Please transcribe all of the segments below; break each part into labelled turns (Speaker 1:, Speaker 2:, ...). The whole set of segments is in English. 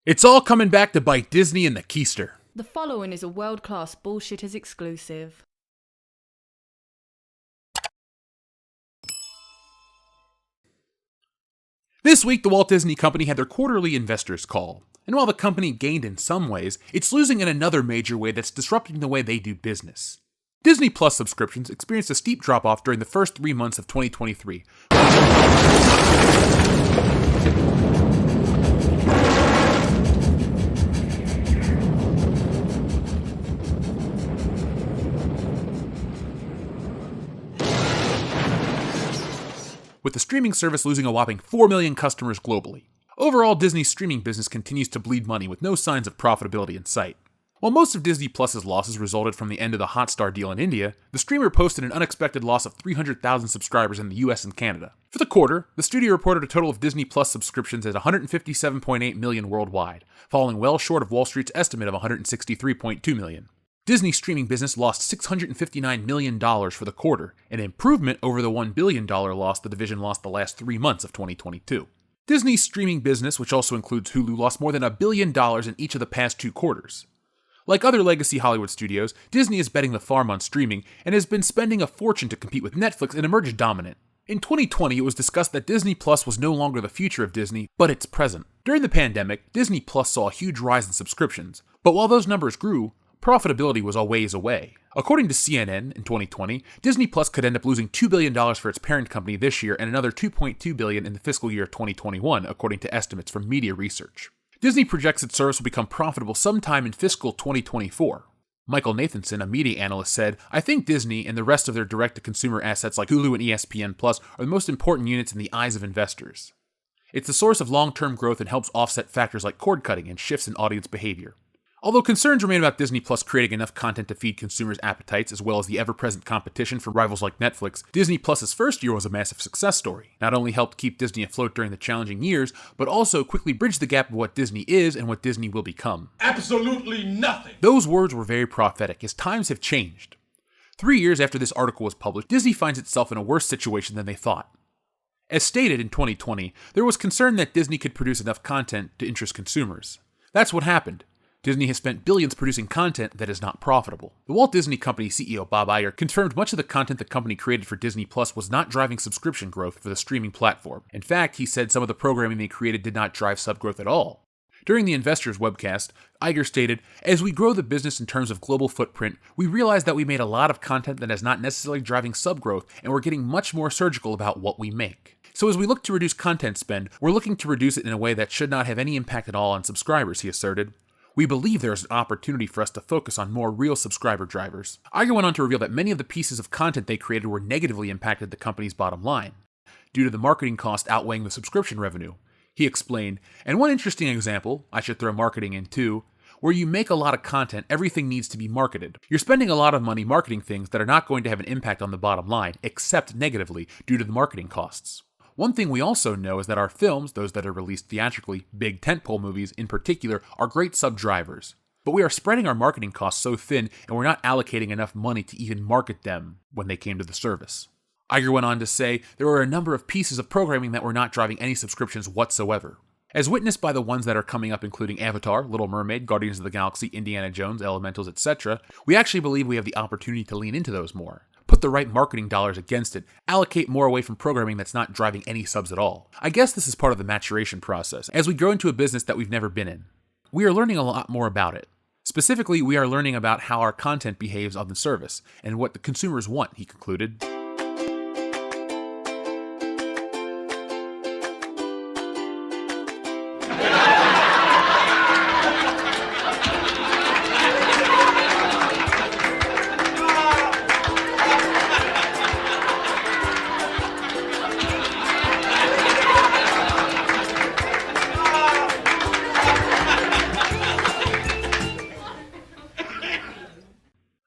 Speaker 1: It's all coming back to bite Disney in the keister.
Speaker 2: The following is a World-Class Bullshitters exclusive.
Speaker 1: This week, the Walt Disney Company had their quarterly investors call. And while the company gained in some ways, it's losing in another major way that's disrupting the way they do business. Disney Plus subscriptions experienced a steep drop-off during the first 3 months of 2023. With the streaming service losing a whopping 4 million customers globally. Overall, Disney's streaming business continues to bleed money with no signs of profitability in sight. While most of Disney Plus's losses resulted from the end of the Hotstar deal in India, the streamer posted an unexpected loss of 300,000 subscribers in the US and Canada. For the quarter, the studio reported a total of Disney Plus subscriptions as 157.8 million worldwide, falling well short of Wall Street's estimate of 163.2 million. Disney's streaming business lost $659 million for the quarter, an improvement over the $1 billion loss the division lost the last 3 months of 2022. Disney's streaming business, which also includes Hulu, lost more than $1 billion in each of the past 2 quarters. Like other legacy Hollywood studios, Disney is betting the farm on streaming and has been spending a fortune to compete with Netflix and emerge dominant. In 2020, it was discussed that Disney Plus was no longer the future of Disney, but its present. During the pandemic, Disney Plus saw a huge rise in subscriptions, but while those numbers grew, profitability was a ways away. According to CNN, in 2020, Disney Plus could end up losing $2 billion for its parent company this year and another $2.2 billion in the fiscal year 2021, according to estimates from media research. Disney projects its service will become profitable sometime in fiscal 2024. Michael Nathanson, a media analyst, said, "I think Disney and the rest of their direct-to-consumer assets like Hulu and ESPN Plus are the most important units in the eyes of investors. It's a source of long-term growth and helps offset factors like cord-cutting and shifts in audience behavior." Although concerns remain about Disney Plus creating enough content to feed consumers' appetites as well as the ever-present competition from rivals like Netflix, Disney Plus's first year was a massive success story. Not only helped keep Disney afloat during the challenging years, but also quickly bridged the gap of what Disney is and what Disney will become.
Speaker 3: Absolutely nothing!
Speaker 1: Those words were very prophetic, as times have changed. 3 years after this article was published, Disney finds itself in a worse situation than they thought. As stated in 2020, there was concern that Disney could produce enough content to interest consumers. That's what happened. Disney has spent billions producing content that is not profitable. The Walt Disney Company CEO Bob Iger confirmed much of the content the company created for Disney Plus was not driving subscription growth for the streaming platform. In fact, he said some of the programming they created did not drive sub growth at all. During the investors webcast, Iger stated, "As we grow the business in terms of global footprint, we realize that we made a lot of content that is not necessarily driving sub growth, and we're getting much more surgical about what we make. So as we look to reduce content spend, we're looking to reduce it in a way that should not have any impact at all on subscribers," he asserted. "We believe there is an opportunity for us to focus on more real subscriber drivers." Iger went on to reveal that many of the pieces of content they created were negatively impacted the company's bottom line, due to the marketing cost outweighing the subscription revenue. He explained, "And one interesting example, I should throw marketing in too, where you make a lot of content, everything needs to be marketed. You're spending a lot of money marketing things that are not going to have an impact on the bottom line, except negatively, due to the marketing costs. One thing we also know is that our films, those that are released theatrically, big tentpole movies in particular, are great sub-drivers. But we are spreading our marketing costs so thin and we're not allocating enough money to even market them when they came to the service." Iger went on to say, "There were a number of pieces of programming that were not driving any subscriptions whatsoever. As witnessed by the ones that are coming up including Avatar, Little Mermaid, Guardians of the Galaxy, Indiana Jones, Elementals, etc., we actually believe we have the opportunity to lean into those more. Put the right marketing dollars against it, allocate more away from programming that's not driving any subs at all. I guess this is part of the maturation process, as we grow into a business that we've never been in. We are learning a lot more about it. Specifically, we are learning about how our content behaves on the service, and what the consumers want," he concluded.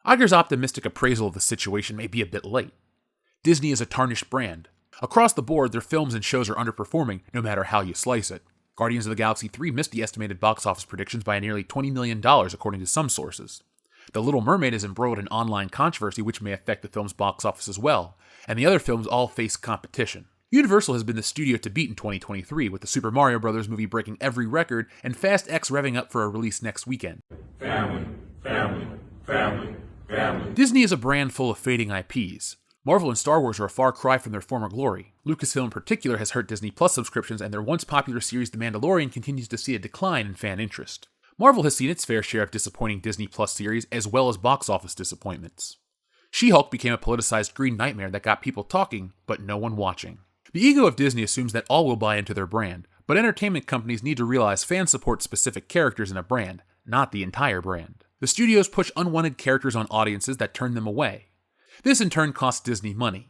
Speaker 1: Iger's optimistic appraisal of the situation may be a bit late. Disney is a tarnished brand. Across the board, their films and shows are underperforming, no matter how you slice it. Guardians of the Galaxy 3 missed the estimated box office predictions by nearly $20 million, according to some sources. The Little Mermaid is embroiled in online controversy which may affect the film's box office as well, and the other films all face competition. Universal has been the studio to beat in 2023, with the Super Mario Bros. Movie breaking every record and Fast X revving up for a release next weekend.
Speaker 3: Family, family, family, family.
Speaker 1: Disney is a brand full of fading IPs. Marvel and Star Wars are a far cry from their former glory. Lucasfilm in particular has hurt Disney Plus subscriptions, and their once popular series The Mandalorian continues to see a decline in fan interest. Marvel has seen its fair share of disappointing Disney Plus series, as well as box office disappointments. She-Hulk became a politicized green nightmare that got people talking, but no one watching. The ego of Disney assumes that all will buy into their brand, but entertainment companies need to realize fans support specific characters in a brand, not the entire brand. The studios push unwanted characters on audiences that turn them away. This in turn costs Disney money.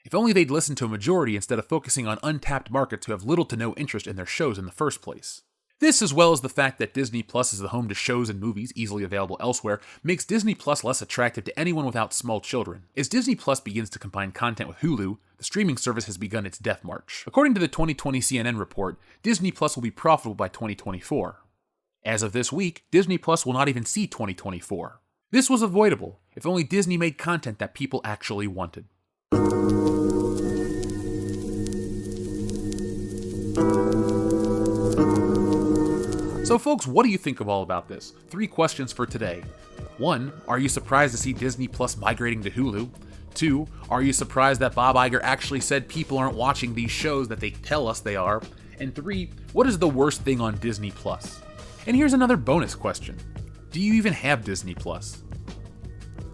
Speaker 1: If only they'd listen to a majority instead of focusing on untapped markets who have little to no interest in their shows in the first place. This, as well as the fact that Disney Plus is the home to shows and movies easily available elsewhere, makes Disney Plus less attractive to anyone without small children. As Disney Plus begins to combine content with Hulu, the streaming service has begun its death march. According to the 2020 CNN report, Disney Plus will be profitable by 2024. As of this week, Disney Plus will not even see 2024. This was avoidable if only Disney made content that people actually wanted. So folks, what do you think of all about this? 3 questions for today. 1. Are you surprised to see Disney Plus migrating to Hulu? 2. Are you surprised that Bob Iger actually said people aren't watching these shows that they tell us they are? And 3. What is the worst thing on Disney Plus? And here's another bonus question. Do you even have Disney Plus?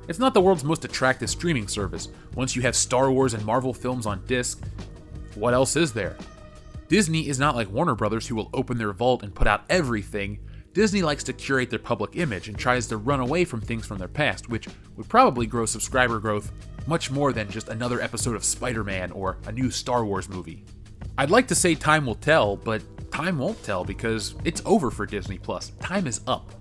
Speaker 1: It's not the world's most attractive streaming service. Once you have Star Wars and Marvel films on disc, what else is there? Disney is not like Warner Brothers, who will open their vault and put out everything. Disney likes to curate their public image and tries to run away from things from their past, which would probably grow subscriber growth much more than just another episode of Spider-Man or a new Star Wars movie. I'd like to say time will tell, but time won't tell because it's over for Disney Plus. Time is up.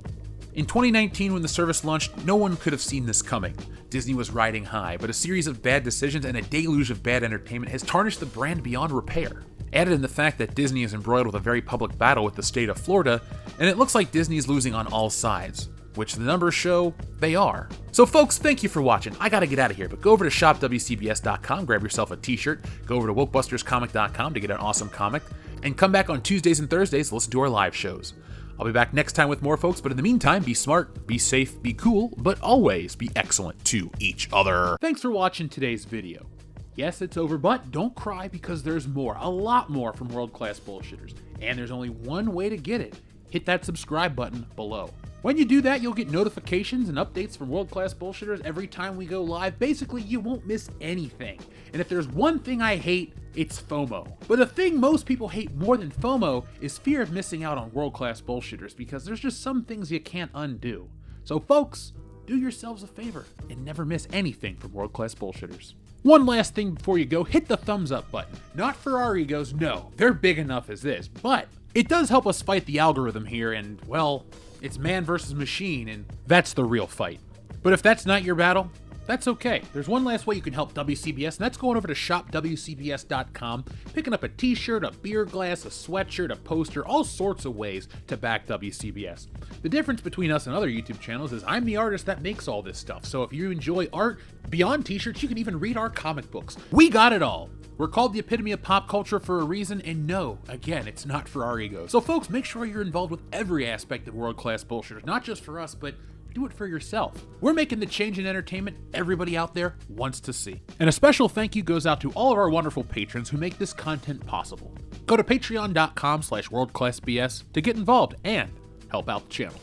Speaker 1: In 2019, when the service launched, no one could have seen this coming. Disney was riding high, but a series of bad decisions and a deluge of bad entertainment has tarnished the brand beyond repair. Added in the fact that Disney is embroiled with a very public battle with the state of Florida, and it looks like Disney's losing on all sides, which the numbers show they are. So folks, thank you for watching. I gotta get out of here, but go over to shopwcbs.com, grab yourself a t-shirt, go over to wokebusterscomic.com to get an awesome comic, and come back on Tuesdays and Thursdays to listen to our live shows. I'll be back next time with more, folks, but in the meantime, be smart, be safe, be cool, but always be excellent to each other. Thanks for watching today's video. Yes, it's over, but don't cry because there's more, a lot more from World Class Bullshitters. And there's only one way to get it. Hit that subscribe button below. When you do that, you'll get notifications and updates from World Class Bullshitters every time we go live. Basically, you won't miss anything. And if there's one thing I hate, it's FOMO. But the thing most people hate more than FOMO is fear of missing out on World Class Bullshitters, because there's just some things you can't undo. So folks, do yourselves a favor and never miss anything from World Class Bullshitters. One last thing before you go, hit the thumbs up button. Not for our egos, no, they're big enough as this, but it does help us fight the algorithm here, and well, it's man versus machine, and that's the real fight. But if that's not your battle, that's okay. There's one last way you can help WCBS, and that's going over to shopwcbs.com, picking up a t-shirt, a beer glass, a sweatshirt, a poster, all sorts of ways to back WCBS. The difference between us and other YouTube channels is I'm the artist that makes all this stuff, so if you enjoy art beyond t-shirts, you can even read our comic books. We got it all. We're called the epitome of pop culture for a reason, and no, again, it's not for our egos. So folks, make sure you're involved with every aspect of World Class Bullshitters, not just for us, but do it for yourself. We're making the change in entertainment everybody out there wants to see. And a special thank you goes out to all of our wonderful patrons who make this content possible. Go to patreon.com/worldclassbs to get involved and help out the channel.